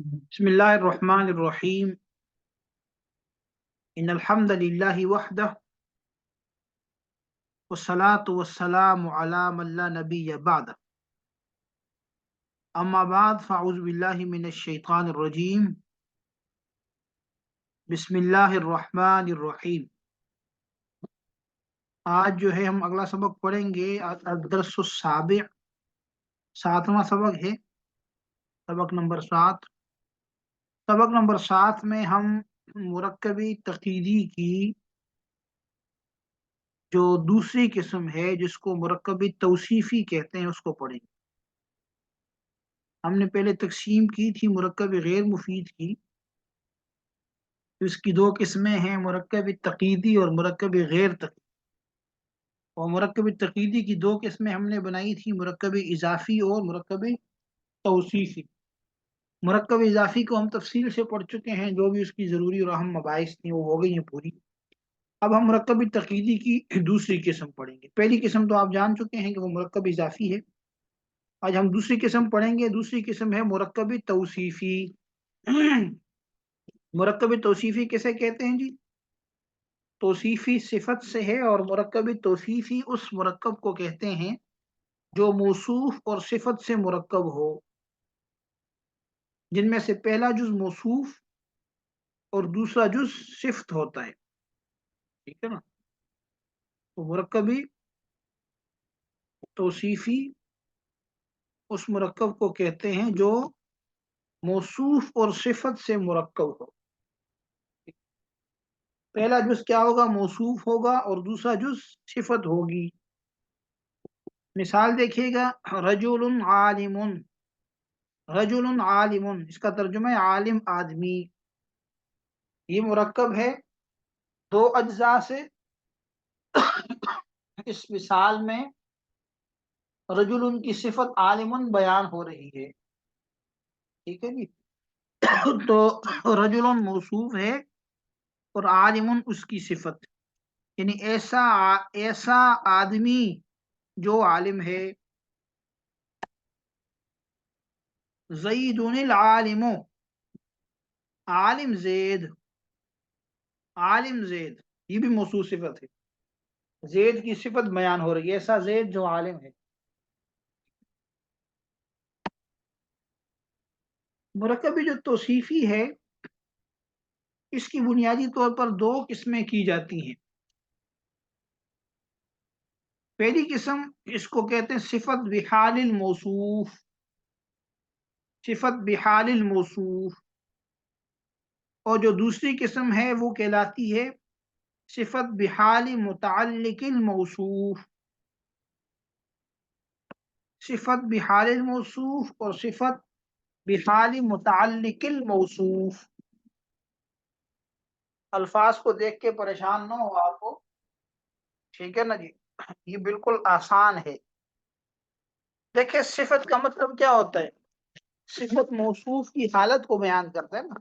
بسم الله الرحمن الرحيم إن الحمد لله وحده والصلاة والسلام على من لا نبي بعده أما بعد فأعوذ بالله من الشيطان الرجيم بسم الله الرحمن الرحيم۔ آج جو ہے ہم اگلا سبق پڑھیں گے الدرس السابع، ساتواں سبق ہے، سبق نمبر 7۔ سبق نمبر 7 میں ہم مرکبی تقییدی کی جو دوسری قسم ہے جس کو مرکبی توصیفی کہتے ہیں اس کو پڑھیں گے۔ ہم نے پہلے تقسیم کی تھی مرکب غیر مفید کی، اس کی دو قسمیں ہیں، مرکب تقییدی اور مرکب غیر تقییدی۔ اور مرکب تقییدی کی دو قسمیں ہم نے بنائی تھی، مرکب اضافی اور مرکب توصیفی۔ مرکب اضافی کو ہم تفصیل سے پڑھ چکے ہیں، جو بھی اس کی ضروری اور اہم مباحث تھیں وہ ہو گئی ہیں پوری۔ اب ہم مرکب تقییدی کی دوسری قسم پڑھیں گے۔ پہلی قسم تو آپ جان چکے ہیں کہ وہ مرکب اضافی ہے۔ آج ہم دوسری قسم پڑھیں گے، دوسری قسم ہے مرکب توصیفی۔ مرکب توصیفی کیسے کہتے ہیں جی؟ توصیفی صفت سے ہے، اور مرکب توصیفی اس مرکب کو کہتے ہیں جو موصوف اور صفت سے مرکب ہو، جن میں سے پہلا جز موصوف اور دوسرا جز صفت ہوتا ہے، ٹھیک ہے نا؟ تو مرکبی توصیفی اس مرکب کو کہتے ہیں جو موصوف اور صفت سے مرکب ہو۔ پہلا جز کیا ہوگا؟ موصوف ہوگا، اور دوسرا جز صفت ہوگی۔ مثال دیکھیے گا، رجل عالم، رجل عالم، اس کا ترجمہ ہے عالم آدمی۔ یہ مرکب ہے دو اجزاء سے۔ اس مثال میں رجل کی صفت عالم بیان ہو رہی ہے، ٹھیک ہے جی؟ تو رجل موصوف ہے اور عالم اس کی صفت، یعنی ایسا آدمی جو عالم ہے۔ زید العالم، عالم زید، عالم زید، یہ بھی موصوف صفت ہے، زید کی صفت بیان ہو رہی ہے، ایسا زید جو عالم ہے۔ مرکبی جو توصیفی ہے، اس کی بنیادی طور پر دو قسمیں کی جاتی ہیں۔ پہلی قسم اس کو کہتے ہیں صفت بحال الموصوف، صفت بحال الموصوف، اور جو دوسری قسم ہے وہ کہلاتی ہے صفت بحال متعلق الموصوف۔ صفت بحال الموصوف اور صفت بحال متعلق الموصوف۔ الفاظ کو دیکھ کے پریشان نہ ہو آپ کو، ٹھیک ہے نا جی؟ یہ بالکل آسان ہے۔ دیکھیں، صفت کا مطلب کیا ہوتا ہے؟ صفت موصوف کی حالت کو بیان کرتا ہے نا،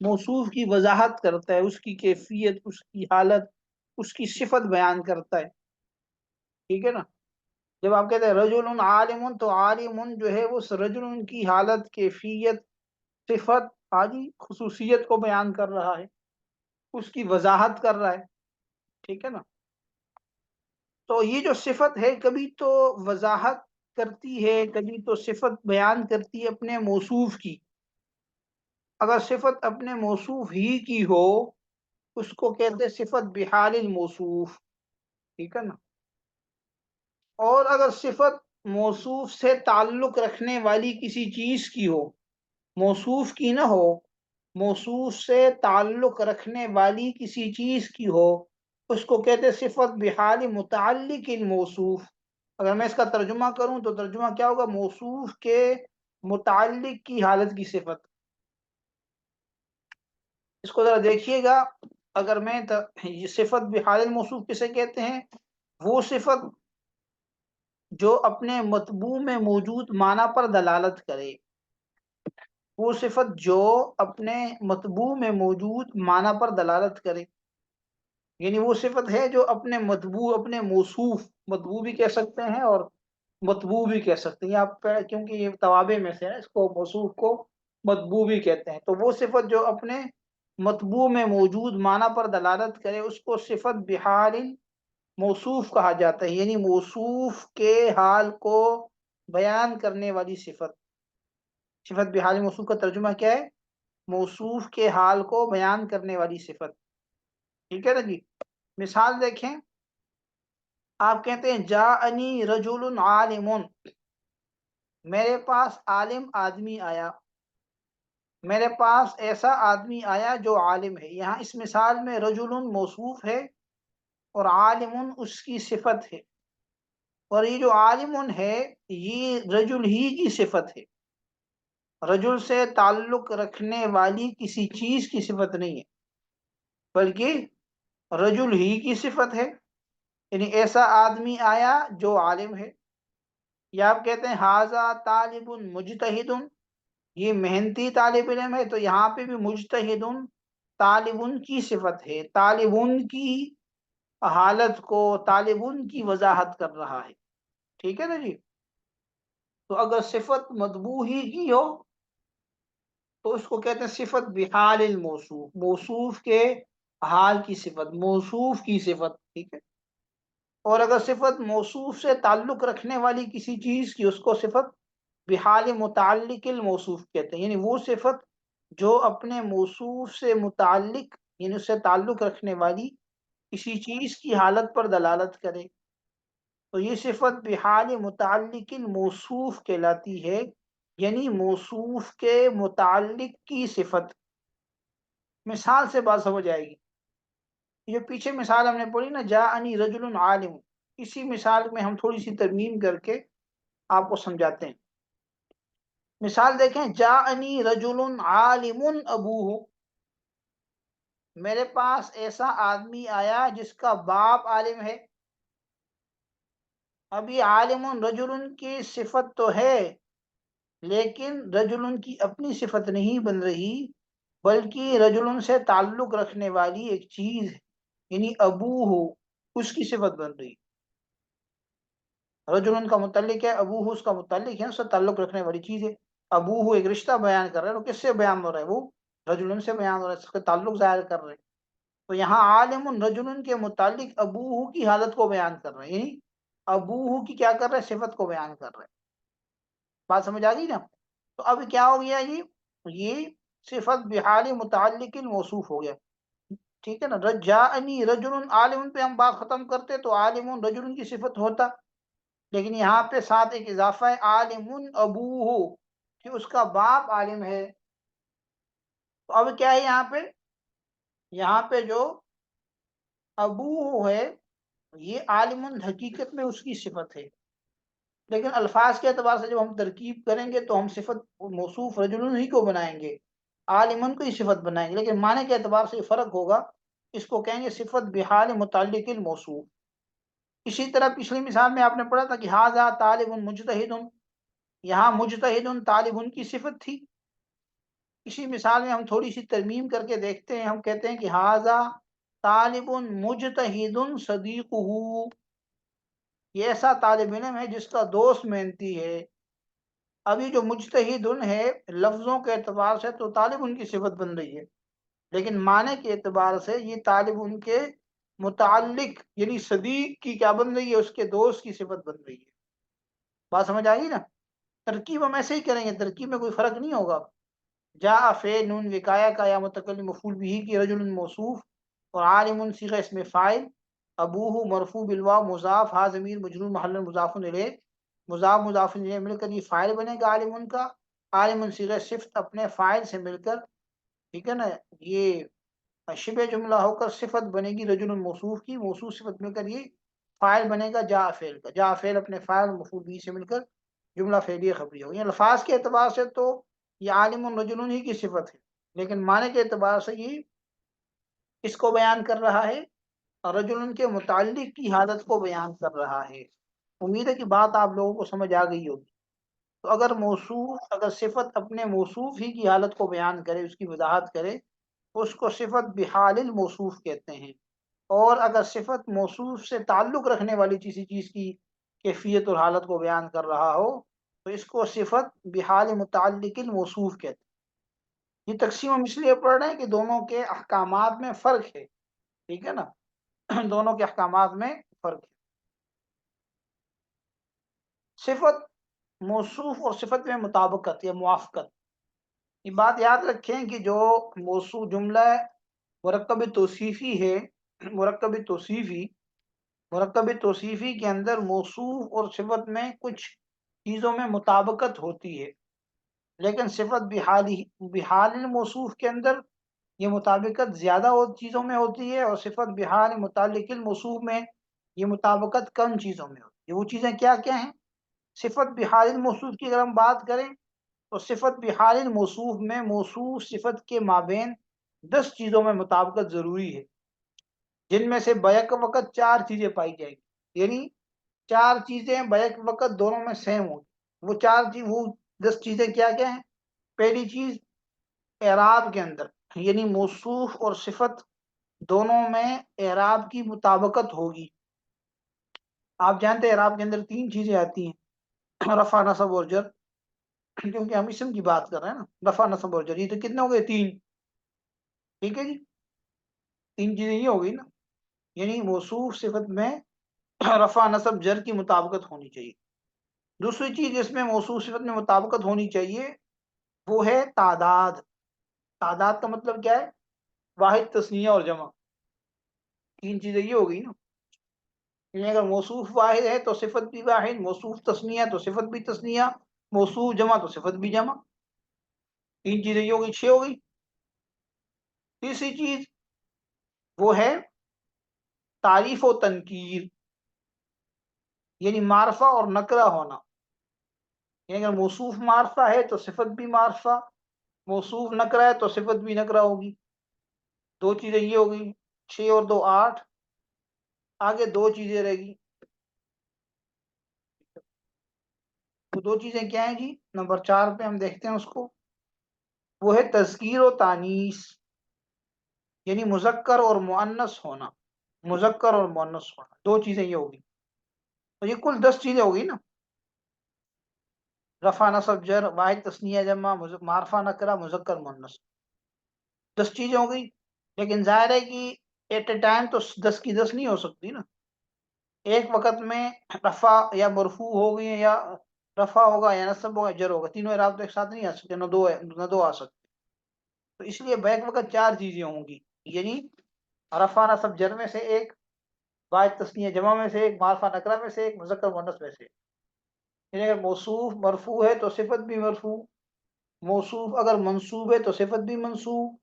موصوف کی وضاحت کرتا ہے، اس کی کیفیت، اس کی حالت، اس کی صفت بیان کرتا ہے، ٹھیک ہے نا؟ جب آپ کہتے ہیں رجل عالم، تو عالم جو ہے اس رجل کی حالت، کیفیت، صفت، حاجی خصوصیت کو بیان کر رہا ہے، اس کی وضاحت کر رہا ہے، ٹھیک ہے نا؟ تو یہ جو صفت ہے کبھی تو وضاحت کرتی ہے، کبھی تو صفت بیان کرتی ہے اپنے موصوف کی۔ اگر صفت اپنے موصوف ہی کی ہو اس کو کہتے ہیں صفت بحال الموصوف، ٹھیک ہے نا؟ اور اگر صفت موصوف سے تعلق رکھنے والی کسی چیز کی ہو، موصوف کی نہ ہو، موصوف سے تعلق رکھنے والی کسی چیز کی ہو، اس کو کہتے ہیں صفت بحال متعلق الموصوف۔ اگر میں اس کا ترجمہ کروں تو ترجمہ کیا ہوگا؟ موصوف کے متعلق کی حالت کی صفت۔ اس کو ذرا دیکھیے گا، اگر میں یہ صفت بحال الموصوف کسے کہتے ہیں؟ وہ صفت جو اپنے مطبوع میں موجود معنی پر دلالت کرے، وہ صفت جو اپنے مطبوع میں موجود معنی پر دلالت کرے، یعنی وہ صفت ہے جو اپنے مطبوع، اپنے موصوف، مطبوع بھی کہہ سکتے ہیں اور مطبوع بھی کہہ سکتے ہیں آپ، کیونکہ یہ توابع میں سے ہے، اس کو موصوف کو مطبوع بھی کہتے ہیں۔ تو وہ صفت جو اپنے مطبوع میں موجود معنی پر دلالت کرے اس کو صفت بحال موصوف کہا جاتا ہے، یعنی موصوف کے حال کو بیان کرنے والی صفت۔ صفت بحال موصوف کا ترجمہ کیا ہے؟ موصوف کے حال کو بیان کرنے والی صفت، ٹھیک ہے نا جی۔ مثال دیکھیں، آپ کہتے ہیں جاءنی رجل عالم، میرے پاس عالم آدمی آیا، میرے پاس ایسا آدمی آیا جو عالم ہے۔ یہاں اس مثال میں رجل موصوف ہے اور عالم اس کی صفت ہے، اور یہ جو عالم ہے یہ رجل ہی کی صفت ہے، رجل سے تعلق رکھنے والی کسی چیز کی صفت نہیں ہے، بلکہ رجل ہی کی صفت ہے، یعنی ایسا آدمی آیا جو عالم ہے۔ یا آپ کہتے ہیں ھذا طالب مجتہد، یہ محنتی طالب علم ہے، تو یہاں پہ بھی مجتہد طالبن کی صفت ہے، طالبن کی حالت کو، طالبن کی وضاحت کر رہا ہے، ٹھیک ہے نا جی۔ تو اگر صفت مطبوع ہی کی ہو تو اس کو کہتے ہیں صفت بحال الموصوف، موصوف کے حال کی صفت، موصوف کی صفت، ٹھیک ہے۔ اور اگر صفت موصوف سے تعلق رکھنے والی کسی چیز کی، اس کو صفت بحال متعلق الموصوف کہتے ہیں، یعنی وہ صفت جو اپنے موصوف سے متعلق، یعنی اس سے تعلق رکھنے والی کسی چیز کی حالت پر دلالت کرے، تو یہ صفت بحال متعلق الموصوف کہلاتی ہے، یعنی موصوف کے متعلق کی صفت۔ مثال سے بات سمجھ آئے گی۔ یہ پیچھے مثال ہم نے پڑھی نا جاءنی رجل عالم، اسی مثال میں ہم تھوڑی سی ترمیم کر کے آپ کو سمجھاتے ہیں۔ مثال دیکھیں، جاءنی رجل عالم ابوہ، میرے پاس ایسا آدمی آیا جس کا باپ عالم ہے۔ ابھی عالم رجل کی صفت تو ہے، لیکن رجل کی اپنی صفت نہیں بن رہی، بلکہ رجل سے تعلق رکھنے والی ایک چیز ہے، یعنی ابوہ اس کی صفت بن رہی۔ رجل کا متعلق ہے، ابوہ اس کا متعلق ہے، اس سے تعلق رکھنے والی چیز ہے۔ ابوہ ایک رشتہ بیان کر رہے ہیں، وہ کس سے بیان ہو رہا ہے؟ وہ رجل سے بیان ہو رہا ہے، اس کا تعلق ظاہر کر رہے ہیں۔ تو یہاں عالم رجل کے متعلق ابوہ کی حالت کو بیان کر رہے ہیں، یعنی ابوہ کی کیا کر رہے ہیں؟ صفت کو بیان کر رہے ہیں۔ بات سمجھ آ گئی نا؟ تو اب کیا ہو گیا جی؟ یہ صفت بحال متعلق موصوف ہو گیا، ٹھیک ہے نا۔ جاءنی رجل عالم پہ ہم بات ختم کرتے تو عالم رجل کی صفت ہوتا، لیکن یہاں پہ ساتھ ایک اضافہ ہے عالم ابوہ، کہ اس کا باپ عالم ہے۔ تو اب کیا ہے یہاں پہ؟ یہاں پہ جو ابوہ ہے یہ عالم حقیقت میں اس کی صفت ہے، لیکن الفاظ کے اعتبار سے جب ہم ترکیب کریں گے تو ہم صفت موصوف رجل ہی کو بنائیں گے، عالمن کو ہی صفت بنائیں گے، لیکن معنی کے اعتبار سے فرق ہوگا، اس کو کہیں گے صفت بحال متعلق الموصوف۔ اسی طرح پچھلی مثال میں آپ نے پڑھا تھا کہ ھذا طالب مجتہد، یہاں مجتہد طالب کی صفت تھی۔ اسی مثال میں ہم تھوڑی سی ترمیم کر کے دیکھتے ہیں، ہم کہتے ہیں کہ ھذا طالب مجتہد صدیقہ، یہ ایسا طالب علم ہے جس کا دوست محنتی ہے۔ ابھی جو مجتہد ہے لفظوں کے اعتبار سے تو طالب ان کی صفت بن رہی ہے، لیکن معنی کے اعتبار سے یہ طالب ان کے متعلق یعنی صدیق کی کیا بن رہی ہے؟ اس کے دوست کی صفت بن رہی ہے۔ بات سمجھ آ گئی نا؟ ترکیب ہم ایسے ہی کریں گے، ترکیب میں کوئی فرق نہیں ہوگا۔ جاء فعل نون وقایہ کا یا متکلم مفعول بھی کی، رجل موصوف، اور عالم صیغہ اسم فاعل، ابوہ مرفوع بالواو مضاف، ہا ضمیر مجرور محل مضاف الیہ، مضاف مضاف الیہ مل کر یہ فاعل بنے گا عالم کا، عالم صیغہ صفت اپنے فاعل سے مل کر، ٹھیک ہے نا، یہ شبہ جملہ ہو کر صفت بنے گی رجل موصوف کی، موصوف صفت مل کر یہ فاعل بنے گا جاء فعل کا، جاء فعل اپنے فاعل مفعول بھی سے مل کر جملہ فعلیہ خبریہ ہو۔ یہ الفاظ کے اعتبار سے تو یہ عالم رجل ہی کی صفت ہے، لیکن معنی کے اعتبار سے یہ اس کو بیان کر رہا ہے، رجل کے متعلق کی حالت کو بیان کر رہا ہے۔ امید ہے کہ بات آپ لوگوں کو سمجھ آ گئی ہوگی۔ تو اگر موصوف، اگر صفت اپنے موصوف ہی کی حالت کو بیان کرے، اس کی وضاحت کرے، اس کو صفت بحال الموصوف کہتے ہیں، اور اگر صفت موصوف سے تعلق رکھنے والی کسی چیز کی کیفیت اور حالت کو بیان کر رہا ہو تو اس کو صفت بحال متعلق الموصوف کہتے ہیں۔ یہ تقسیم ہم اس لیے پڑھ رہے ہیں کہ دونوں کے احکامات میں فرق ہے، ٹھیک ہے نا، دونوں کے احکامات میں فرق ہے۔ صفت موصوف اور صفت میں مطابقت یا موافقت، یہ بات یاد رکھیں کہ جو موصوف جملہ مرکب توصیفی ہے، مرکب توصیفی مرکب توصیفی کے اندر موصوف اور صفت میں کچھ چیزوں میں مطابقت ہوتی ہے، لیکن صفت بحال الموصوف کے اندر یہ مطابقت زیادہ چیزوں میں ہوتی ہے، اور صفت بحال متعلق الموصوف میں یہ مطابقت کم چیزوں میں ہوتی ہے۔ وہ چیزیں کیا کیا ہیں؟ صفت بحال الموصوف کی اگر ہم بات کریں تو صفت بحال الموصوف میں موصوف صفت کے مابین 10 چیزوں میں مطابقت ضروری ہے، جن میں سے بیک وقت 4 چیزیں پائی جائیں گی، یعنی 4 چیزیں بیک وقت دونوں میں سیم ہوں۔ وہ 10 چیزیں کیا کیا ہیں؟ پہلی چیز اعراب کے اندر، یعنی موصوف اور صفت دونوں میں اعراب کی مطابقت ہوگی۔ آپ جانتے ہیں اعراب کے اندر 3 چیزیں آتی ہیں، رفع، نصب اور جر، کیونکہ ہم اسم کی بات کر رہے ہیں نا، رفع، نصب اور جر، یہ تو کتنے ہو گئے؟ 3، ٹھیک ہے جی، 3 چیزیں یہ ہو گئی نا، یعنی موصوف صفت میں رفع، نصب، جر کی مطابقت ہونی چاہیے۔ دوسری چیز جس میں موصوف صفت میں مطابقت ہونی چاہیے وہ ہے تعداد۔ تعداد کا مطلب کیا ہے؟ واحد، تثنیہ اور جمع، 3 چیزیں یہ ہو گئی نا، یعنی اگر موصوف واحد ہے تو صفت بھی واحد، موصوف تثنیہ تو صفت بھی تثنیہ، موصوف جمع تو صفت بھی جمع، 3 چیزیں یہ ہو گئی، 6 ہو گئی۔ تیسری چیز وہ ہے تعریف و تنکیر، یعنی معرفہ اور نکرہ ہونا، یعنی اگر موصوف معرفہ ہے تو صفت بھی معرفہ، موصوف نکرہ ہے تو صفت بھی نکرہ ہوگی۔ 2 چیزیں یہ ہو گئی، 6 اور 2 8، آگے 2 چیزیں رہ گی۔ وہ 2 چیزیں کیا ہیں جی؟ نمبر 4 پہ ہم دیکھتے ہیں اس کو، وہ ہے تذکیر و تانیث، یعنی مذکر اور مؤنث ہونا، مذکر اور مؤنث ہونا، 2 چیزیں یہ ہوگی، تو یہ کل 10 چیزیں ہو گئی نا، رفع، نصب، جر، واحد، تثنیہ، جمع، معرفہ، نکرہ، مذکر، مؤنث، 10 چیزیں ہو گئی۔ لیکن ظاہر ہے کہ ایٹ اے ٹائم تو 10 کی 10 نہیں ہو سکتی نا، ایک وقت میں رفع یا مرفوع ہو گئی یا رفع ہوگا یا نصب ہوگا، جر ہوگا، تینوں اعراب تو ایک ساتھ نہیں آ سکتے، نہ دو آ سکتے، تو اس لیے بیک وقت 4 چیزیں ہوں گی، یعنی رفع، نصب، جر میں سے ایک، واحد، تثنیہ، جمع میں سے ایک، معرفہ، نکرہ میں سے ایک، مذکر، مؤنث میں سے ایک۔ یعنی اگر موصوف مرفوع ہے تو صفت بھی مرفوع، موصوف اگر منصوب ہے تو صفت بھی منصوب،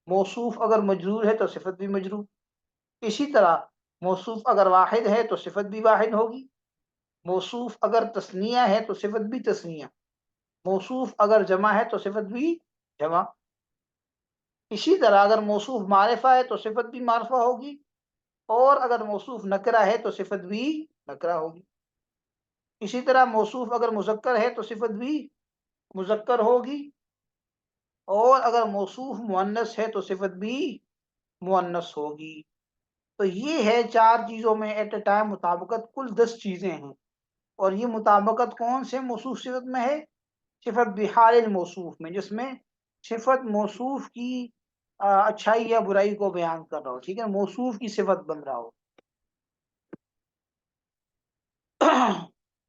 موصوف اگر مجرور ہے تو صفت بھی مجرور۔ اسی طرح موصوف اگر واحد ہے تو صفت بھی واحد ہوگی، موصوف اگر تثنیہ ہے تو صفت بھی تثنیہ، موصوف اگر جمع ہے تو صفت بھی جمع۔ اسی طرح اگر موصوف معرفہ ہے تو صفت بھی معرفہ ہوگی، اور اگر موصوف نکرہ ہے تو صفت بھی نکرہ ہوگی۔ اسی طرح موصوف اگر مذکر ہے تو صفت بھی مذکر ہوگی، اور اگر موصوف مؤنث ہے تو صفت بھی مؤنث ہوگی۔ تو یہ ہے 4 چیزوں میں ایٹ اے ٹائم مطابقت، کل 10 چیزیں ہیں، اور یہ مطابقت کون سے موصوف صفت میں ہے؟ صفت بحال الموصوف میں، جس میں صفت موصوف کی اچھائی یا برائی کو بیان کر رہا ہو، ٹھیک ہے، موصوف کی صفت بن رہا ہو۔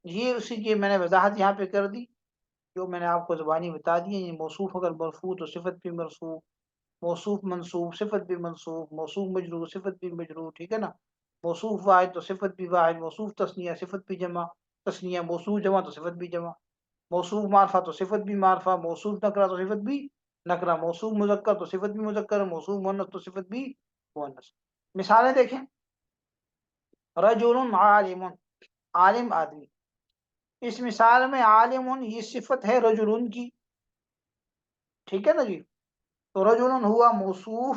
یہ اسی کی میں نے وضاحت یہاں پہ کر دی، جو میں نے آپ کو زبانی بتا دی ہے۔ یہ موصوف اگر مرفوع تو صفت بھی مرفوع، موصوف منصوب صفت بھی منصوب، موصوف مجرور صفت بھی مجرور، ٹھیک ہے نا، موصوف واحد تو صفت بھی واحد، موصوف تثنیہ صفت بھی جمع تثنیہ، موصوف جمع تو صفت بھی جمع، موصوف معرفہ تو صفت بھی معرفہ، موصوف نکرہ تو صفت بھی نکرہ، موصوف مذکر تو صفت بھی مذکر، موصوف مؤنث تو صفت بھی مؤنث۔ مثالیں دیکھیں، رجل عالم، عالم آدمی، اس مثال میں عالم یہ صفت ہے رجل کی، ٹھیک ہے نا جی، تو رجل ہوا موصوف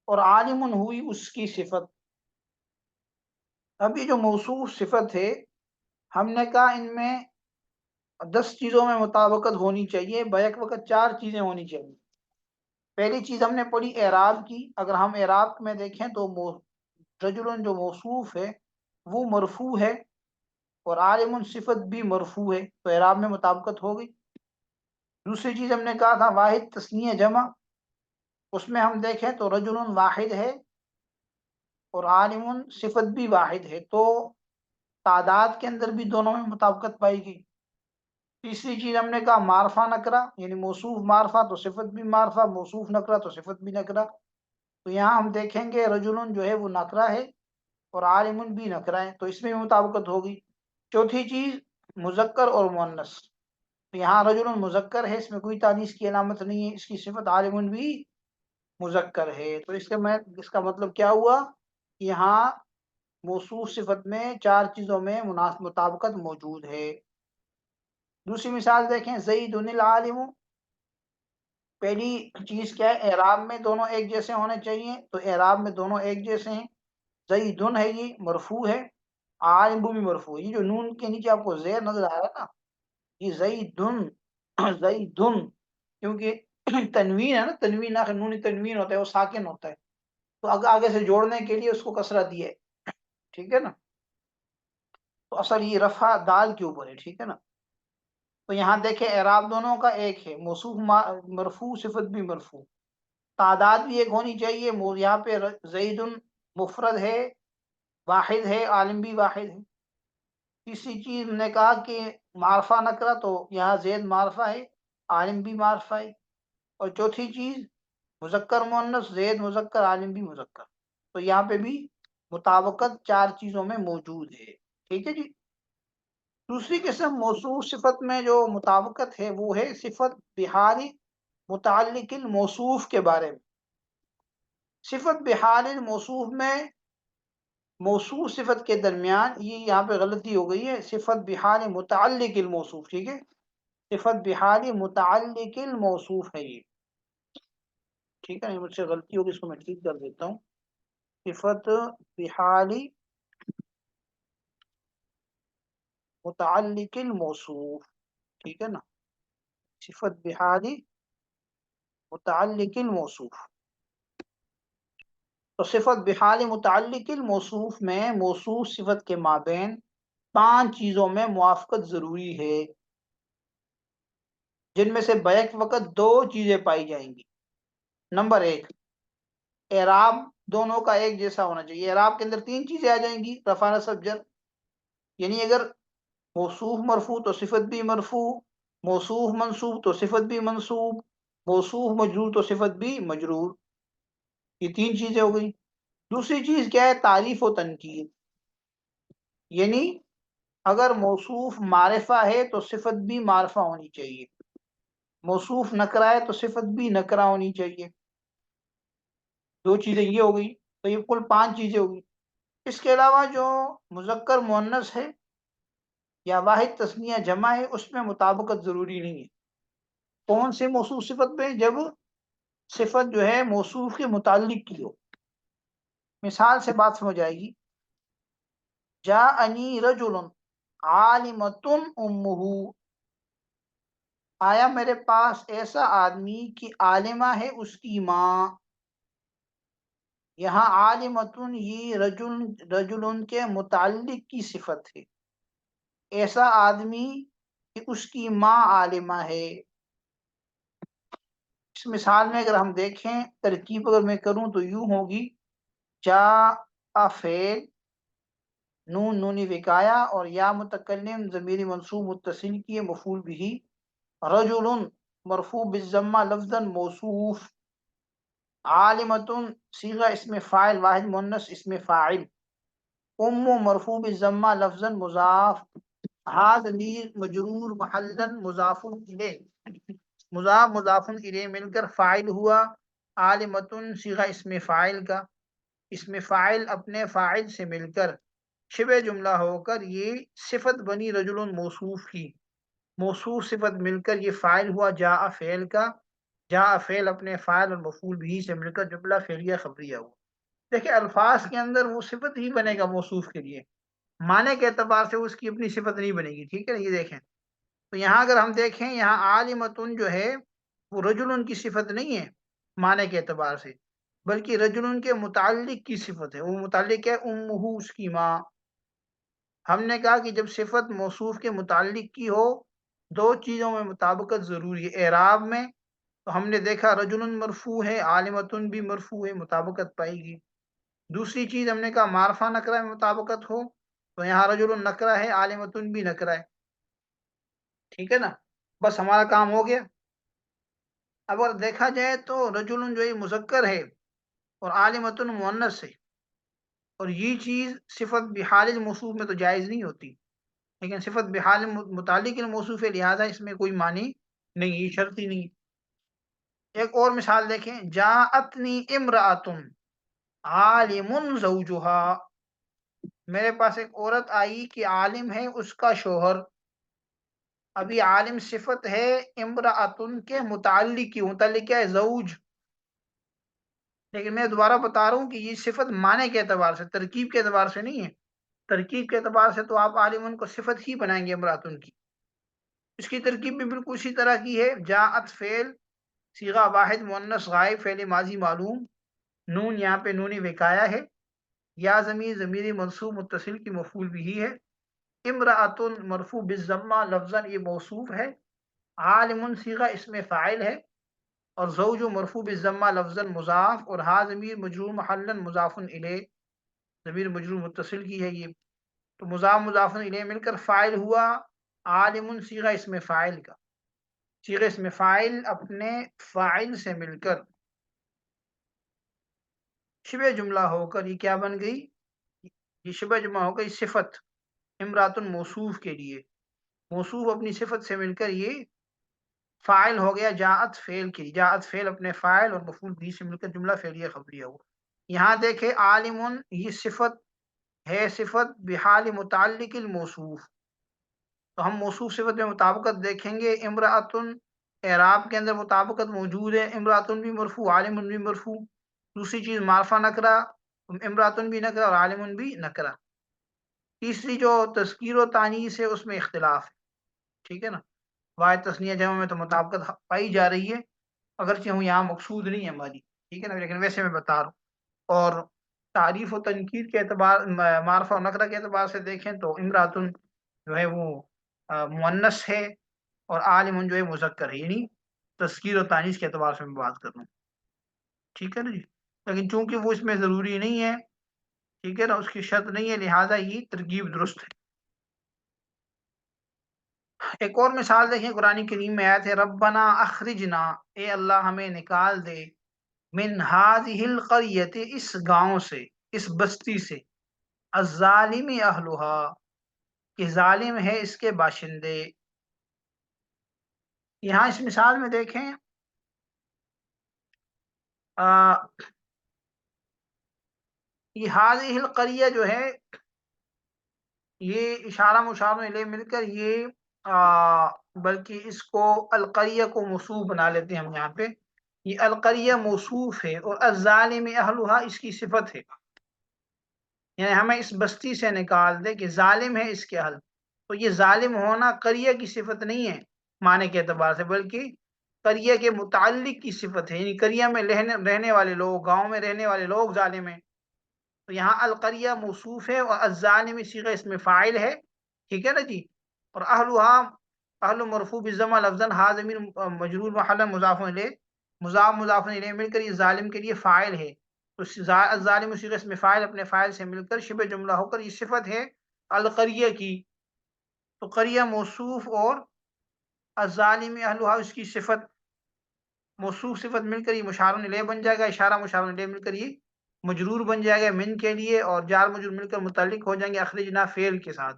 اور عالم ہوئی اس کی صفت۔ اب یہ جو موصوف صفت ہے، ہم نے کہا ان میں 10 چیزوں میں مطابقت ہونی چاہیے، بیک وقت 4 چیزیں ہونی چاہیے۔ پہلی چیز ہم نے پڑھی اعراب کی، اگر ہم اعراب میں دیکھیں تو رجل جو موصوف ہے وہ مرفوع ہے، اور عالم صفت بھی مرفوع ہے، تو اعراب میں مطابقت ہو گئی۔ دوسری چیز ہم نے کہا تھا واحد تثنیہ جمع، اس میں ہم دیکھیں تو رجل واحد ہے اور عالم صفت بھی واحد ہے، تو تعداد کے اندر بھی دونوں میں مطابقت پائی گئی۔ تیسری چیز ہم نے کہا معرفہ نکرہ، یعنی موصوف معرفہ تو صفت بھی معرفہ، موصوف نکرہ تو صفت بھی نکرہ، تو یہاں ہم دیکھیں گے رجل جو ہے وہ نکرہ ہے اور عالم بھی نکرہ ہے، تو اس میں مطابقت ہوگی۔ چوتھی چیز مذکر اور مؤنث، تو یہاں رجل مذکر ہے، اس میں کوئی تانیث کی علامت نہیں ہے، اس کی صفت عالم بھی مذکر ہے، تو اس کا مطلب کیا ہوا، یہاں موصوف صفت میں چار چیزوں میں مطابقت موجود ہے۔ دوسری مثال دیکھیں زید العالم، پہلی چیز کیا ہے، اعراب میں دونوں ایک جیسے ہونے چاہیے، تو اعراب میں دونوں ایک جیسے ہیں۔ زیدن ہے یہ مرفوع ہے، عالم بھی مرفوع ہے، یہ جو نون کے نیچے آپ کو زیر نظر آ رہا ہے نا، یہ زیدن زیدن، کیونکہ تنوین ہے نا، تنوین آخر نون تنوین ہوتا ہے، وہ ساکن ہوتا ہے، تو آگے سے جوڑنے کے لیے اس کو کسرہ دیا ہے، ٹھیک ہے نا، تو اصل یہ رفع دال کے اوپر ہے، ٹھیک ہے نا۔ تو یہاں دیکھیں اعراب دونوں کا ایک ہے، موصوف مرفوع صفت بھی مرفوع، تعداد بھی ایک ہونی چاہیے، یہاں پہ زید مفرد ہے، واحد ہے، عالم بھی واحد ہے۔ تیسری چیز نے کہا کہ معرفہ نکرہ، تو یہاں زید معرفہ ہے، عالم بھی معرفہ ہے۔ اور چوتھی چیز مذکر مؤنث، زید مذکر عالم بھی مذکر، تو یہاں پہ بھی مطابقت چار چیزوں میں موجود ہے، ٹھیک ہے جی۔ دوسری قسم موصوف صفت میں جو مطابقت ہے وہ ہے صفت بحال متعلق الموصوف کے بارے میں۔ صفت بحال الموصوف میں موصوف صفت کے درمیان، یہ یہاں پہ غلطی ہو گئی ہے، صفت بحال متعلق الموصوف، ٹھیک ہے، صفت بحال متعلق الموصوف ہے یہ، ٹھیک ہے، مجھ سے غلطی ہوگی، اس کو میں ٹھیک کر دیتا ہوں۔ صفت بحال متعلق الموصوف، ٹھیک ہے نا، صفت بحال متعلق الموصوف، تو صفت بحال متعلق الموصوف میں موصوف صفت کے مابین پانچ چیزوں میں موافقت ضروری ہے، جن میں سے بیک وقت دو چیزیں پائی جائیں گی۔ نمبر ایک، اعراب دونوں کا ایک جیسا ہونا چاہیے، اعراب کے اندر تین چیزیں آ جائیں گی، رفع نصب جر، یعنی اگر موصوف مرفوع تو صفت بھی مرفوع، موصوف منصوب تو صفت بھی منصوب، موصوف مجرور تو صفت بھی مجرور، یہ تین چیزیں ہو گئی۔ دوسری چیز کیا ہے، تعریف و تنکیر، یعنی اگر موصوف معرفہ ہے تو صفت بھی معرفہ ہونی چاہیے، موصوف نکرہ ہے تو صفت بھی نکرہ ہونی چاہیے، دو چیزیں یہ ہو گئی، تو یہ کل پانچ چیزیں ہوگی۔ اس کے علاوہ جو مذکر مؤنث ہے یا واحد تثنیہ جمع ہے، اس میں مطابقت ضروری نہیں ہے۔ کون سے موصوف صفت میں، جب صفت جو ہے موصوف کے متعلق کی ہو۔ مثال سے بات سمجھ آئے گی، جاءنی رجل عالمۃ امہ، آیا میرے پاس ایسا آدمی کہ عالمہ ہے اس کی ماں، یہاں عالمتن یہ رجل کے متعلق کی صفت ہے، ایسا آدمی کہ اس کی ماں عالمہ ہے۔ اس مثال میں اگر ہم دیکھیں ترکیب اگر میں کروں تو یوں ہوگی، جاء فعل، نون نونی وقایا اور یا متکلم ضمیر منصوب متصل کیے مفعول بھی، رجل مرفوع بالضمہ لفظا موصوف، عالمتن صیغہ اسم فاعل واحد مؤنث اسم فاعل، ام مرفوع بالضمہ لفظا مضاف، ہاد ضمیر مجرور محلا مضاف الیہ، مضاف مضاف الیہ مل کر فاعل ہوا، عالمتن صیغہ اسم فاعل کا، اسم فاعل اپنے فاعل سے مل کر شبہ جملہ ہو کر یہ صفت بنی رجل موصوف کی، موصوف صفت مل کر یہ فاعل ہوا جاء فعل کا، جاء فعل اپنے فاعل اور مفعول بھی سے مل کر جملہ فعلیہ خبریہ ہوا۔ دیکھیں الفاظ کے اندر وہ صفت ہی بنے گا موصوف کے لیے، معنی کے اعتبار سے اس کی اپنی صفت نہیں بنے گی، ٹھیک ہے نا۔ یہ دیکھیں تو یہاں اگر ہم دیکھیں، یہاں عالمتن جو ہے وہ رجل کی صفت نہیں ہے معنی کے اعتبار سے، بلکہ رجل کے متعلق کی صفت ہے، وہ متعلق ہے امہ اس کی ماں۔ ہم نے کہا کہ جب صفت موصوف کے متعلق کی ہو دو چیزوں میں مطابقت ضروری ہے۔ اعراب میں تو ہم نے دیکھا رجل مرفوع ہے، عالمتن بھی مرفوع ہے، مطابقت پائے گی۔ دوسری چیز ہم نے کہا معرفہ نکرہ میں مطابقت ہو، تو یہاں رجل نکرہ ہے، عالمتن بھی نکرہ ہے، ٹھیک ہے نا، بس ہمارا کام ہو گیا۔ اب اگر دیکھا جائے تو رجل جو ہے مذکر ہے اور عالمتن مؤنث ہے، اور یہ چیز صفت بحال الموصوف میں تو جائز نہیں ہوتی، لیکن صفت بحال متعلق الموصوف ہے، لہٰذا اس میں کوئی معنی نہیں، یہ شرط ہی نہیں۔ ایک اور مثال دیکھیں، جاءتنی امرأۃ عالم زوجہا، میرے پاس ایک عورت آئی کہ عالم ہے اس کا شوہر۔ ابھی عالم صفت ہے امرأۃن کے متعلق کی، متعلق کیا ہے؟ زوج۔ لیکن میں دوبارہ بتا رہا ہوں کہ یہ صفت معنی کے اعتبار سے، ترکیب کے اعتبار سے نہیں ہے۔ ترکیب کے اعتبار سے تو آپ عالم کو صفت ہی بنائیں گے امرأۃن کی، اس کی ترکیب بھی بالکل اسی طرح کی ہے۔ جاءت فعل صیغہ واحد مؤنث غائب فعل ماضی معلوم، نون یہاں پہ نون وقایا ہے، یا ضمیر منصوب متصل کی مفعول بھی ہے، امرأۃ مرفوع بالضمہ لفظاً یہ موصوف ہے، عالم صیغہ اسم فاعل ہے، اور زوج مرفوع بالضمہ لفظاً مضاف، اور ہا ضمیر مجرور محلاً مضاف الیہ، ضمیر مجرور متصل کی ہے یہ، تو مضاف الیہ مل کر فاعل ہوا، عالم صیغہ اسم فاعل کا، صیغہ اسم فاعل اپنے فاعل سے مل کر شبہ جملہ ہو کر یہ کیا بن گئی؟ یہ شبہ جملہ ہو گئی صفت امرات موصوف کے لیے، موصوف اپنی صفت سے مل کر یہ فاعل ہو گیا جاءت فعل کی، جاءت فعل اپنے فاعل اور مفعول بھی سے مل کر جملہ فعلیہ خبریہ ہوا۔ یہاں دیکھیں عالم یہ صفت ہے، صفت بحال متعلق الموصوف، تو ہم موصوف صفت میں مطابقت دیکھیں گے۔ امرأۃن اعراب کے اندر مطابقت موجود ہے، امرأۃن بھی مرفوع عالم بھی مرفوع۔ دوسری چیز معرفہ نکرہ، امرأۃن بھی نکرہ اور عالم بھی نکرہ۔ تیسری جو تذکیر و تانیث ہے اس میں اختلاف ہے، ٹھیک ہے نا، واحد تثنیہ جمع میں تو مطابقت پائی جا رہی ہے، اگرچہ ہوں یہاں مقصود نہیں ہے ہماری، ٹھیک ہے نا، لیکن ویسے میں بتا رہا ہوں۔ اور تعریف و تنکیر کے اعتبار، معرفہ و نکرہ کے اعتبار سے دیکھیں تو امرأۃن جو ہے وہ مؤنث ہے، اور عالم جو ہے مذکر ہے، یعنی تذکیر و تانیث کے اعتبار سے میں بات کر رہا ہوں، ٹھیک ہے نا جی، لیکن چونکہ وہ اس میں ضروری نہیں ہے، ٹھیک ہے نا، اس کی شرط نہیں ہے، لہٰذا یہ ترکیب درست ہے۔ ایک اور مثال دیکھیں، قرآن کریم میں آیت ہے ربنا اخرجنا، اے اللہ ہمیں نکال دے، من هذه القریۃ اس گاؤں سے، اس بستی سے، الظالم اہلها کہ ظالم ہے اس کے باشندے۔ یہاں اس مثال میں دیکھیں یہ هذه القریہ جو ہے یہ اشارہ مشار الیہ مل کر یہ بلکہ اس کو القریہ کو موصوف بنا لیتے ہیں ہم یہاں پہ، یہ القریہ موصوف ہے اور الظالم اہلھا اس کی صفت ہے، یعنی ہمیں اس بستی سے نکال دے کہ ظالم ہے اس کے اہل، تو یہ ظالم ہونا قریہ کی صفت نہیں ہے معنی کے اعتبار سے، بلکہ قریہ کے متعلق کی صفت ہے، یعنی قریہ میں رہنے والے لوگ، گاؤں میں رہنے والے لوگ ظالم ہیں، تو یہاں القریہ موصوف ہے اور الظالم صیغہ اسم فاعل ہے، ٹھیک ہے نا جی، اور اہلھا اہل مرفوع بالضمہ لفظاً ہا ضمیر مجرور محلا مضاف الیہ، مضاف الیہ مل کر یہ ظالم کے لیے فاعل ہے، تو الظالم صیغہ اسم فاعل اپنے فاعل سے مل کر شبہ جملہ ہو کر یہ صفت ہے القریہ کی، تو قریہ موصوف اور الظالم اہلھا اس کی صفت، موصوف صفت مل کر یہ مشار الیہ بن جائے گا، اشارہ مشار الیہ مل کر یہ مجرور بن جائے گا من کے لیے، اور جار مجرور مل کر متعلق ہو جائیں گے اخرجنا فعل کے ساتھ۔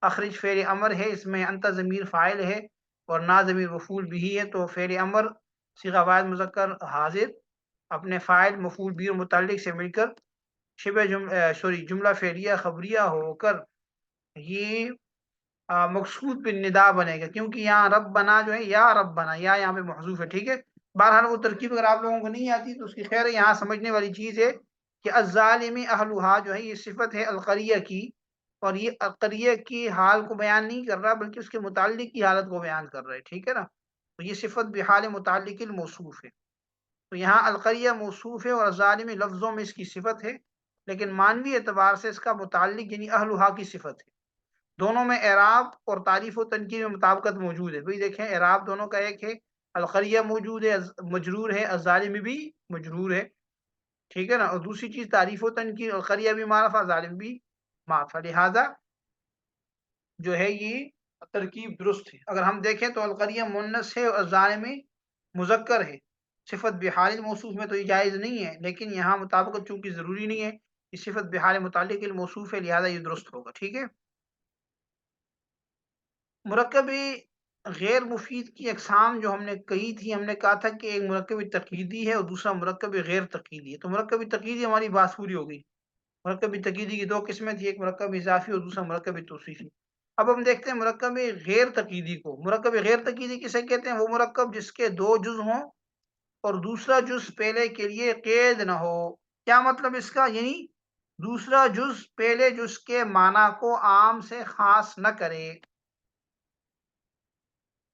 اخرج فعل امر ہے، اس میں انت ضمیر فاعل ہے اور نا ضمیر مفعول بھی ہے، تو فعل امر صیغہ واحد مذکر حاضر اپنے فاعل مفعول بھی اور متعلق سے مل کر شبہ جملہ فعلیہ خبریہ ہو کر یہ مقصود بن ندا بنے گا، کیونکہ یہاں رب بنا جو ہے یا رب بنا، یا یہاں پہ محذوف ہے، ٹھیک ہے، بہرحال وہ ترکیب اگر آپ لوگوں کو نہیں آتی تو اس کی خیر ہے، یہاں سمجھنے والی چیز ہے کہ الظالم اہلھا جو ہے یہ صفت ہے القریہ کی، اور یہ القریہ کی حال کو بیان نہیں کر رہا بلکہ اس کے متعلق کی حالت کو بیان کر رہا ہے، ٹھیک ہے نا، تو یہ صفت بحال متعلق الموصوف ہے، تو یہاں القریہ موصوف ہے اور الظالم لفظوں میں اس کی صفت ہے، لیکن معنوی اعتبار سے اس کا متعلق یعنی اہلھا کی صفت ہے، دونوں میں اعراب اور تعریف و تنکیر میں مطابقت موجود ہے. بھئی دیکھیں اعراب دونوں کا ایک ہے، القریہ موجود ہے، مجرور ہے، الظالم بھی مجرور ہے، ٹھیک ہے نا. اور دوسری چیز تعریف و تنکیر، القریہ بھی معرفہ، ظالم بھی معرفہ، لہذا جو ہے یہ ترکیب درست ہے. اگر ہم دیکھیں تو القریہ مؤنث ہے اور الظالمی مذکر ہے. صفت بحال موصوف میں تو یہ جائز نہیں ہے، لیکن یہاں مطابقت چونکہ ضروری نہیں ہے، یہ صفت بحال متعلق الموصوف ہے، لہذا یہ درست ہوگا. ٹھیک ہے. مرکب غیر مفید کی اقسام جو ہم نے کہی تھی، ہم نے کہا تھا کہ ایک مرکب تقییدی ہے اور دوسرا مرکب غیر تقییدی ہے. تو مرکب تقییدی ہماری بات پوری ہو گئی. مرکب تقییدی کی دو قسمیں تھی، ایک مرکب اضافی اور دوسرا مرکب توصیفی. اب ہم دیکھتے ہیں مرکب غیر تقییدی کو. مرکب غیر تقییدی کسے کہتے ہیں؟ وہ مرکب جس کے دو جز ہوں اور دوسرا جز پہلے کے لیے قید نہ ہو. کیا مطلب اس کا؟ یعنی دوسرا جز پہلے جز کے معنی کو عام سے خاص نہ کرے.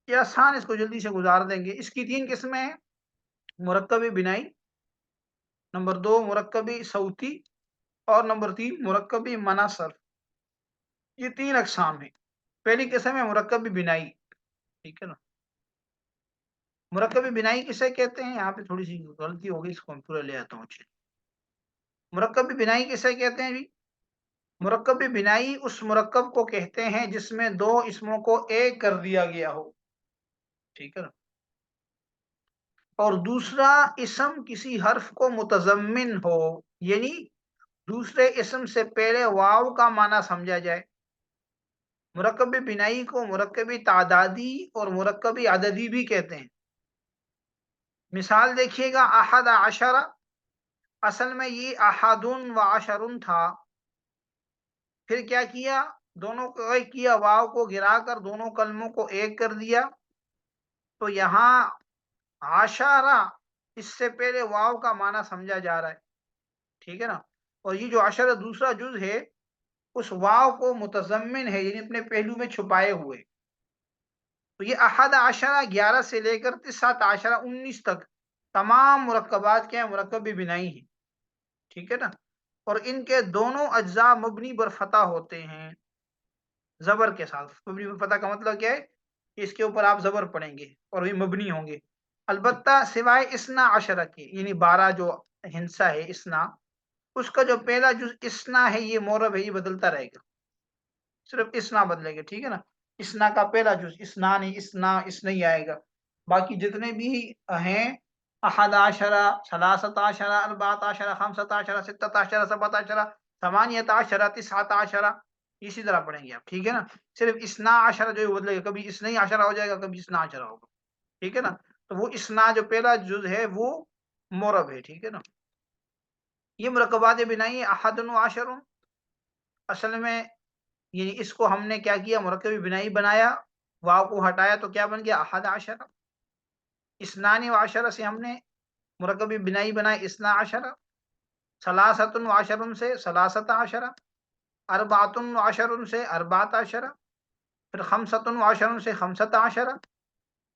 یہ آسان، اس کو جلدی سے گزار دیں گے. اس کی تین قسمیں ہیں: مرکب بنائی، نمبر دو مرکب صوتی، اور نمبر تین مرکب منع صرف. یہ تین اقسام ہیں. پہلی قسم ہے مرکب بنائی. ٹھیک ہے نا. مرکب بنائی کسے کہتے ہیں؟ یہاں پہ تھوڑی سی غلطی ہوگی، اس کو ہم پورا لے آتا ہوں. مرکب بنائی کسے کہتے ہیں جی؟ مرکب بنائی اس مرکب کو کہتے ہیں جس میں دو اسموں کو ایک کر دیا گیا ہو. ٹھیک ہے نا. اور دوسرا اسم کسی حرف کو متضمن ہو، یعنی دوسرے اسم سے پہلے واو کا معنی سمجھا جائے. مرکب بنائی کو مرکب تعدادی اور مرکب عددی بھی کہتے ہیں. مثال دیکھیے گا، احد عشرہ، اصل میں یہ احد و عشر تھا. پھر کیا کیا؟ دونوں کو ایک کیا، واو کو گرا کر دونوں کلموں کو ایک کر دیا. تو یہاں عشرہ اس سے پہلے واو کا معنی سمجھا جا رہا ہے. ٹھیک ہے نا. اور یہ جو عشرہ دوسرا جز ہے اس واو کو متضمن ہے، یعنی اپنے پہلو میں چھپائے ہوئے. تو یہ احد عشرہ 11 سے لے کر 19 19 تک تمام مرکبات کے مرکب بنائی ہیں. ٹھیک ہے نا. اور ان کے دونوں اجزاء مبنی بر فتح ہوتے ہیں، زبر کے ساتھ. مبنی بر فتح کا مطلب کیا ہے؟ کہ اس کے اوپر آپ زبر پڑھیں گے اور یہ مبنی ہوں گے. البتہ سوائے اسنا عشرہ کے، یعنی 12 جو ہندسہ ہے اسنا، اس کا جو پہلا جز اسنا ہے یہ مورب ہے، یہ بدلتا رہے گا، صرف اسنا بدلے گا. ٹھیک ہے نا. اسنا کا پہلا جز اسنا نہیں، اسنا اس نہیں آئے گا. باقی جتنے بھی ہیں، احد عشرہ، ثلاثۃ عشرہ، اربعۃ عشرہ، خمسۃ عشرہ، ستۃ عشرہ، سبعۃ عشرہ، ثمانیۃ عشرہ، تسعۃ عشرہ، اسی طرح پڑھیں گے آپ. ٹھیک ہے نا. صرف اسنا عشرہ جو بدلے گا، کبھی اسنا عشرہ ہو جائے گا، کبھی اسنا عشرہ ہوگا. ٹھیک ہے نا. تو وہ اسنا جو پہلا جز ہے وہ مورب ہے. ٹھیک ہے نا. یہ مرکبات بنائی احد و عشر، اصل میں یعنی اس کو ہم نے کیا کیا؟ مرکب بنائی بنایا، واو کو ہٹایا تو کیا بن گیا؟ احد عشر. اسنان و عشرہ سے ہم نے مرکب بنائی بنایا اسنا عشرہ. ثلاثۃ و عشر سے ثلاثۃ عشرہ. اربعۃ و عشر سے اربعۃ عشرہ. پھر خمسۃ و عشر سے خمسۃ عشرہ.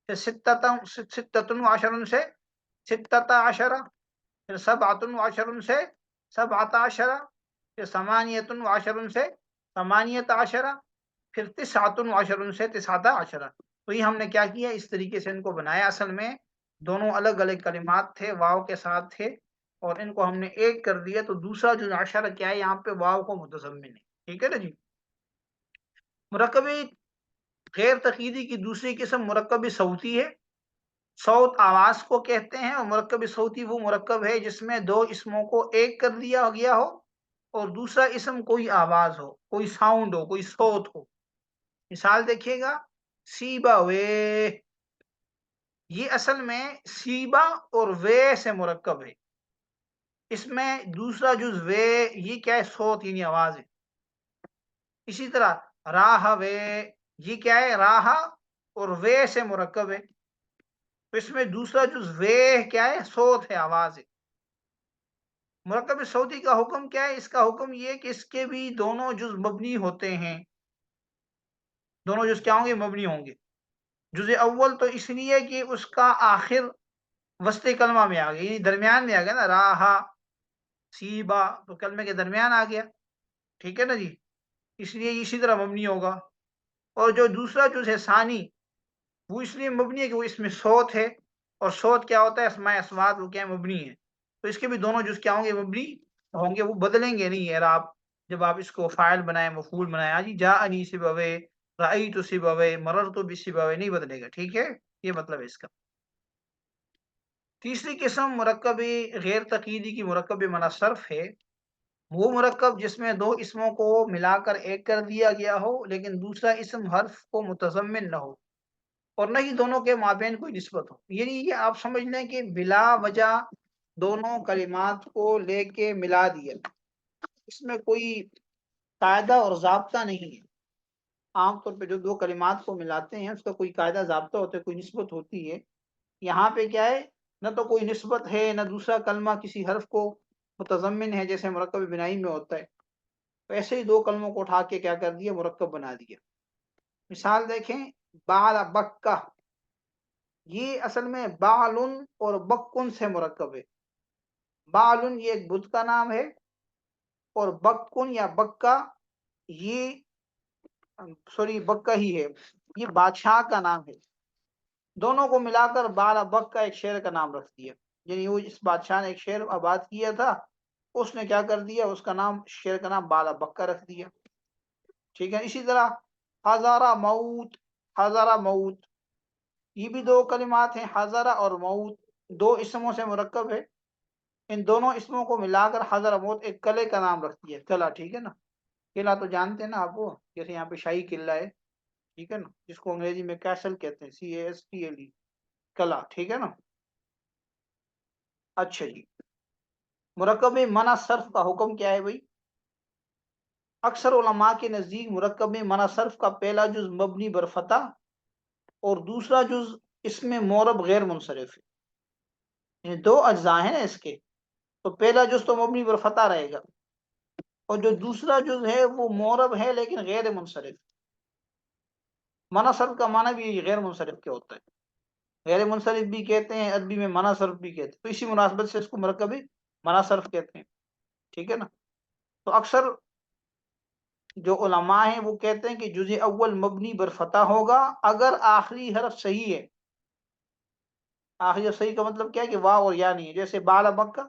پھر ستۃ و عشر سے ستۃ عشرہ. پھر سبعۃ و عشر سے سبعۃ عشرہ. پھر ثمانیۃ و عشر سے ثمانیۃ عشرہ. پھر تسعۃ و عشر سے تسعۃ عشرہ. تو یہ ہم نے کیا کیا؟ اس طریقے سے ان کو بنایا. اصل میں دونوں الگ الگ کلمات تھے، واو کے ساتھ تھے، اور ان کو ہم نے ایک کر دیا. تو دوسرا جو عشرہ کیا ہے؟ یہاں پہ واو کو متضمن ہے. ٹھیک ہے نا جی. مرکب غیر تقییدی کی دوسری قسم مرکب صوتی ہے. صوت آواز کو کہتے ہیں، اور مرکب صوتی وہ مرکب ہے جس میں دو اسموں کو ایک کر دیا گیا ہو اور دوسرا اسم کوئی آواز ہو، کوئی ساؤنڈ ہو، کوئی صوت ہو. مثال دیکھیے گا، سیبا وے، یہ اصل میں سیبا اور وے سے مرکب ہے. اس میں دوسرا جز وے، یہ کیا ہے؟ صوت یعنی آواز ہے. اسی طرح راہ وے، یہ کیا ہے؟ راہ اور وے سے مرکب ہے. تو اس میں دوسرا جز وے کیا ہے؟ صوت ہے، آواز ہے. مرکب صوتی کا حکم کیا ہے؟ اس کا حکم یہ کہ اس کے بھی دونوں جز مبنی ہوتے ہیں. دونوں جز کیا ہوں گے؟ مبنی ہوں گے. جز اول تو اس لیے کہ اس کا آخر وسط کلمہ میں آ گیا، یعنی درمیان میں آ گیا نا. راہ سیبا تو کلمے کے درمیان آ گیا. ٹھیک ہے نا جی. اس لیے اسی طرح مبنی ہوگا. اور جو دوسرا جز ہے ثانی، وہ اس لیے مبنی ہے کہ وہ اس میں صوت ہے، اور صوت کیا ہوتا ہے؟ اسماء اسوات وہ کیا ہے؟ مبنی ہے. تو اس کے بھی دونوں جز کیا ہوں گے؟ مبنی ہوں گے، وہ بدلیں گے نہیں اعراب جب آپ اس کو فاعل بنائیں مفعول بنائیں. ہاں جی، جاءنی سبوے، رأیت سبوے، مررت بسبوے، نہیں بدلے گا. ٹھیک ہے، یہ مطلب ہے اس کا. تیسری قسم مرکب غیر تقییدی کی مرکب منع صرف ہے. وہ مرکب جس میں دو اسموں کو ملا کر ایک کر دیا گیا ہو لیکن دوسرا اسم حرف کو متضمن نہ ہو، اور نہ ہی دونوں کے مابین کوئی نسبت ہو. یعنی یہ آپ سمجھ لیں کہ بلا وجہ دونوں کلمات کو لے کے ملا دیا، اس میں کوئی قاعدہ اور ضابطہ نہیں ہے. عام طور پہ جو دو کلمات کو ملاتے ہیں اس کا کوئی قاعدہ ضابطہ ہوتا ہے، کوئی نسبت ہوتی ہے. یہاں پہ کیا ہے؟ نہ تو کوئی نسبت ہے، نہ دوسرا کلمہ کسی حرف کو متضمن ہے جیسے مرکب بنائی میں ہوتا ہے. ایسے ہی دو کلموں کو اٹھا کے کیا کر دیا؟ مرکب بنا دیا. مثال دیکھیں، بال بکہ، یہ اصل میں بالن اور بکن سے مرکب ہے. بالن یہ ایک بت کا نام ہے، اور بکن یا بکہ یہ بکہ ہی ہے، یہ بادشاہ کا نام ہے. دونوں کو ملا کر بالا بک کا ایک شعر کا نام رکھ دیا. یعنی وہ اس بادشاہ نے ایک شعر آباد کیا تھا، اس نے کیا کر دیا؟ اس کا نام، شعر کا نام بالا بک کا رکھ دیا. ٹھیک ہے. اسی طرح ہزارہ موت، ہزارہ موت، یہ بھی دو کلمات ہیں، ہزارہ اور موت، دو اسموں سے مرکب ہے. ان دونوں اسموں کو ملا کر ہزارہ موت ایک قلعے کا نام رکھ دیا، قلعہ. ٹھیک ہے نا. قلعہ تو جانتے ہیں نا آپ، وہ جیسے یہاں پہ شاہی قلعہ ہے، ٹھیک ہے نا، جس کو انگریزی میں کیسل کہتے ہیں، CASTLE، قلعہ. ٹھیک ہے نا. اچھا جی، مرکب منع صرف کا حکم کیا ہے بھائی؟ اکثر علماء کے نزدیک مرکب منع صرف کا پہلا جز مبنی بر فتح اور دوسرا جز اس میں مورب غیر منصرف ہے. یعنی دو اجزاء ہیں نا اس کے، تو پہلا جز تو مبنی بر فتح رہے گا، اور جو دوسرا جز ہے وہ مورب ہے لیکن غیر منصرف. منع صرف کا معنی بھی غیر منصرف کے ہوتا ہے، غیر منصرف بھی کہتے ہیں عربی میں، منع صرف بھی کہتے ہیں. تو اسی مناسبت سے اس کو مرکب منع صرف کہتے ہیں. ٹھیک ہے نا. تو اکثر جو علماء ہیں وہ کہتے ہیں کہ جز اول مبنی بر فتح ہوگا اگر آخری حرف صحیح ہے. آخری حرف صحیح کا مطلب کیا ہے؟ کہ واو اور یا نہیں ہے، جیسے بالا مکہ.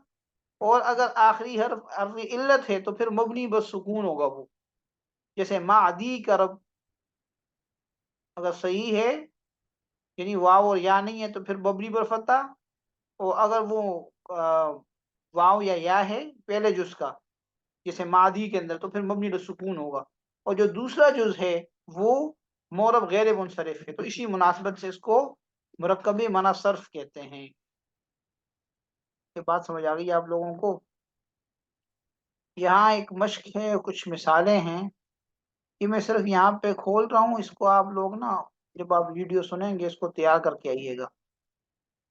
اور اگر آخری حرف علت ہے تو پھر مبنی بر سکون ہوگا وہ، جیسے معدی کا رب. اگر صحیح ہے یعنی واو اور یا نہیں ہے تو پھر مبنی بر فتح، اور اگر وہ واو یا ہے پہلے جز کا جیسے مادی کے اندر تو پھر مبنی سکون ہوگا. اور جو دوسرا جز ہے وہ مورب غیر منصرف ہے، تو اسی مناسبت سے اس کو مرکب منع صرف کہتے ہیں. یہ بات سمجھ آ گئی آپ لوگوں کو؟ یہاں ایک مشق ہے، کچھ مثالیں ہیں، یہ میں صرف یہاں پہ کھول رہا ہوں، اس کو آپ لوگ نا جب آپ ویڈیو سنیں گے اس کو تیار کر کے آئیے گا.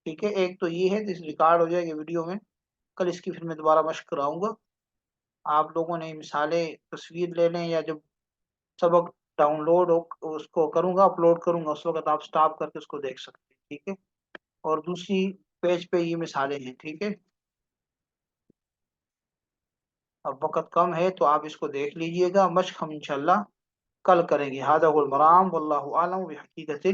ٹھیک ہے. ایک تو یہ ہے جس ریکارڈ ہو جائے گی ویڈیو میں، کل اس کی پھر میں دوبارہ مشق کراؤں گا. آپ لوگوں نے مثالیں تصویر لے لیں، یا جب سبق ڈاؤن لوڈ ہو اس کو کروں گا، اپلوڈ کروں گا، اس وقت آپ سٹاپ کر کے اس کو دیکھ سکتے ہیں. ٹھیک ہے. اور دوسری پیج پہ یہ مثالیں ہیں. ٹھیک ہے. اب وقت کم ہے تو آپ اس کو دیکھ لیجئے گا. مشق ہم انشاءاللہ کل کریں گے. ھذا هو المرام واللہ اعلم بحقیقت